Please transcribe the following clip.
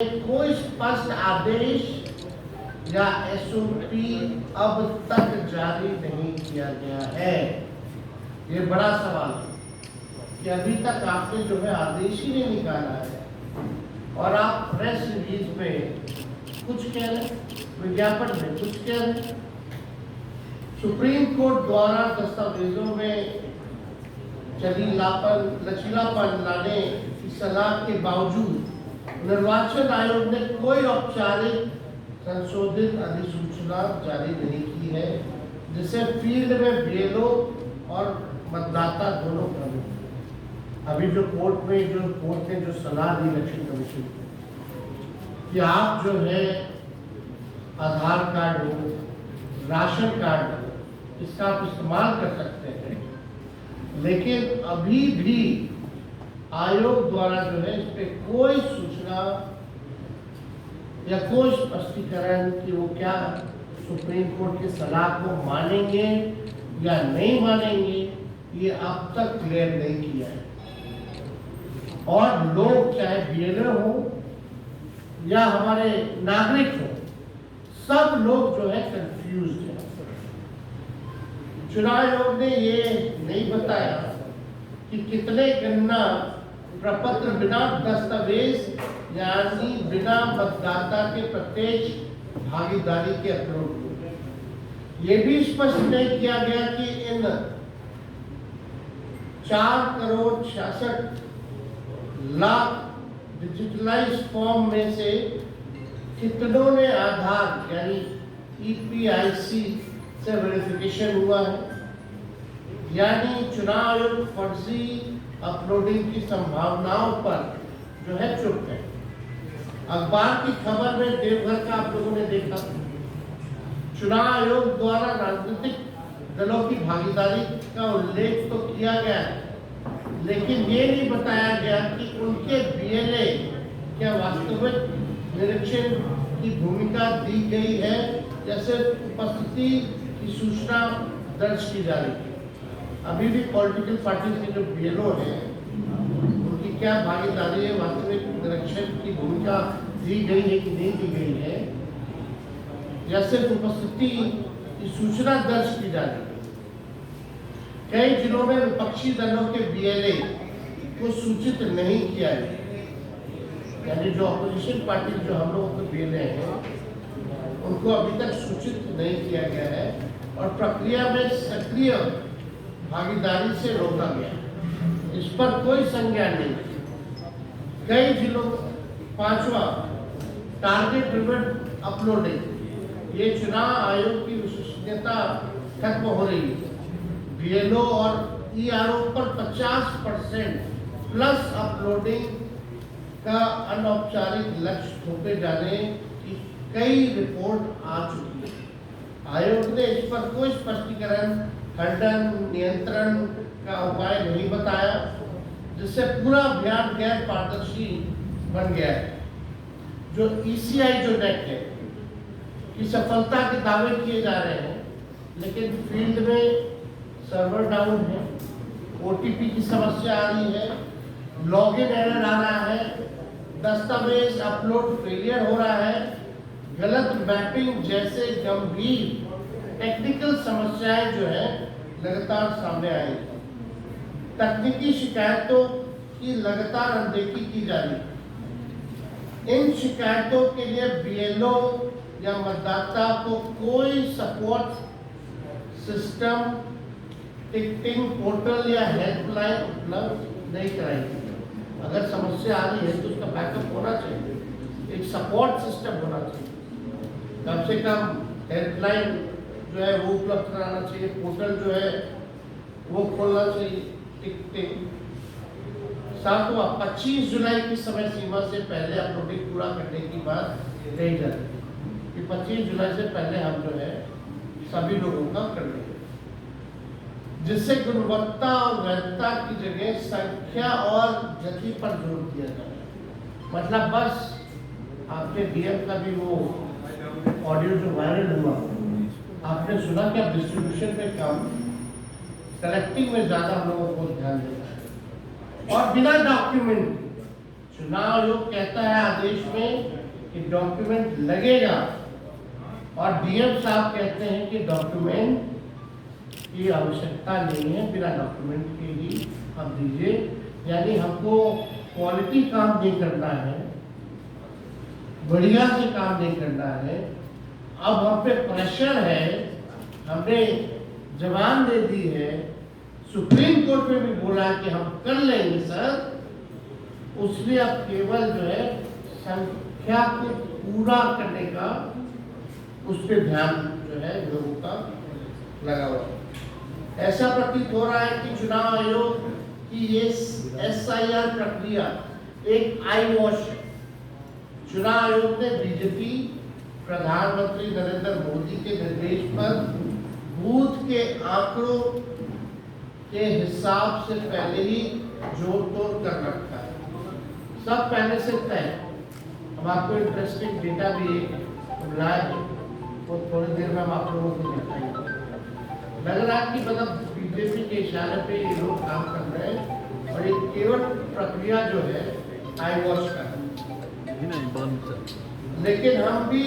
कोई स्पष्ट आदेश या एसओपी अब तक जारी नहीं किया गया है। ये बड़ा सवाल है कि अभी तक आपने जो है आदेश ही नहीं निकाला है और आप प्रेस रिलीज में कुछ कह रहे हैं, विज्ञापन में कुछ कह रहे हैं। सुप्रीम कोर्ट द्वारा दस्तावेजों में लचीलापन लाने की सलाह के बावजूद निर्वाचन आयोग ने कोई औपचारिक संशोधित अधिसूचना जारी नहीं की है, जिससे फील्ड में बीएलओ और मतदाता दोनों प्रमुख। अभी जो कोर्ट ने जो सलाह दी इलेक्शन कमीशन को कि आप जो है आधार कार्ड हो, राशन कार्ड हो, इसका आप इस्तेमाल कर सकते हैं, लेकिन अभी भी आयोग द्वारा जो है इस पे कोई सूचना या कोई स्पष्टीकरण कि वो क्या सुप्रीम कोर्ट की सलाह को मानेंगे या नहीं मानेंगे, ये अब तक क्लियर नहीं किया है। और लोग चाहे बीएलओ हो या हमारे नागरिक हो, सब लोग जो है कंफ्यूज है। चुनाव आयोग ने ये नहीं बताया कि कितने गणना प्रपत्र बिना दस्तावेज यानी बिना मतदाता के प्रत्यक्ष भागीदारी के अपलोड हुए। ये भी स्पष्ट नहीं किया गया कि इन 4,66,00,000 डिजिटलाइज फॉर्म में से कितनों ने आधार यानी ईपीआईसी से वेरिफिकेशन हुआ है, यानी चुनाव आयोग फर्जी अपलोडिंग की संभावनाओं पर जो है चुप है। अखबार की खबर में देवघर का आप लोगों ने देखा, चुनाव आयोग द्वारा राजनीतिक दलों की भागीदारी का उल्लेख तो किया गया है, लेकिन ये नहीं बताया गया कि उनके बीएलए क्या वास्तविक निरीक्षण की भूमिका दी गई है या सिर्फ उपस्थिति की सूचना दर्ज की जा रही है। अभी भी पॉलिटिकल पार्टी के जो बीएलओ हैं उनकी क्या भागीदारी है, वास्तविक निरीक्षण की भूमिका दी गई है कि नहीं दी गई है, या सिर्फ उपस्थिति की सूचना दर्ज की जा रही है। कई जिलों में विपक्षी दलों के बीएलए को सूचित नहीं किया है, यानी जो अपोजिशन पार्टी जो हम लोगों के बीएलए हैं उनको अभी तक सूचित नहीं किया गया है और प्रक्रिया में सक्रिय भागीदारी से रोका गया। इस पर कोई संज्ञान नहीं। कई जिलों 5वां टारगेट ड्रिवन अपलोडिंग, ये चुनाव आयोग की विश्वसनीयता खत्म हो रही है। बीएलओ और ईआरओ पर 50% प्लस अपलोडिंग का अनौपचारिक लक्ष्य थोपे जाने की कई रिपोर्ट आ चुकी है। आयोग ने इस पर कोई स्पष्टीकरण, खंडन, नियंत्रण का उपाय नहीं बताया, जिससे पूरा अभियान गैर पारदर्शी बन गया है। जो ईसीआई जो नेट है की सफलता के दावे किए जा रहे हैं, लेकिन फील्ड में सर्वर डाउन है, ओटीपी की समस्या आ रही है, लॉगिन एरर आ रहा है, दस्तावेज अपलोड फेलियर हो रहा है, गलत मैपिंग जैसे गंभीर टेक्निकल समस्याएं जो है लगातार सामने आई। तकनीकी शिकायतों की लगातार अनदेखी की जा रही है। इन शिकायतों के लिए बीएलओ या मतदाता को कोई सपोर्ट सिस्टम, टिकटिंग पोर्टल या हेल्पलाइन उपलब्ध नहीं कराई। अगर समस्या आ रही है तो उसका बैकअप होना चाहिए, एक सपोर्ट सिस्टम होना चाहिए, कम से कम हेल्पलाइन जो है वो उपलब्ध कराना चाहिए, पोर्टल जो है वो खोलना चाहिए, टिकटिंग। 25 जुलाई की समय सीमा से पहले अपलोडिंग पूरा करने की बात कही जाती है कि 25 जुलाई से पहले हम जो है सभी लोगों का कर लेंगे, जिससे गुणवत्ता और वैधता की जगह संख्या और गति पर जोर दिया जाए। मतलब बस आपने डीएम का भी वो ऑडियो जो वायरल हुआ, आपने सुना कि अब डिस्ट्रीब्यूशन में कम, कलेक्टिंग में ज्यादा हम लोगों को ध्यान देना है और बिना डॉक्यूमेंट चुनाव आयोग कहता है आदेश में कि डॉक्यूमेंट लगेगा और डीएम साहब कहते हैं कि डॉक्यूमेंट की आवश्यकता नहीं है, बिना डॉक्यूमेंट के ही हम दीजिए। यानी हमको क्वालिटी काम नहीं करना है, बढ़िया से काम नहीं करना है। अब हम पे प्रेशर है, हमने जवान दे दी है, सुप्रीम कोर्ट में भी बोला कि हम कर लेंगे सर, उसलिए अब केवल जो है संख्या को पूरा करने का उस पर ध्यान जो है लोगों का लगा हुआ है। ऐसा प्रतीत हो रहा है कि चुनाव आयोग की ये SIR प्रक्रिया एक आई वॉश है। चुनाव आयोग ने बीजेपी प्रधानमंत्री नरेंद्र मोदी के निर्देश पर बूथ के आंकड़ों के हिसाब से पहले ही जोड़ तोड़ कर रखा है, सब पहले से तय। हम आपको इंटरेस्टिंग डेटा भी लाए हैं, वो थोड़ी देर में हम आप लोगों को दिखाएंगे। लग रहा है कि मतलब बीजेपी के इशारे पे ये लोग काम कर रहे हैं और ये केवल प्रक्रिया जो है आई वॉश कर, लेकिन हम भी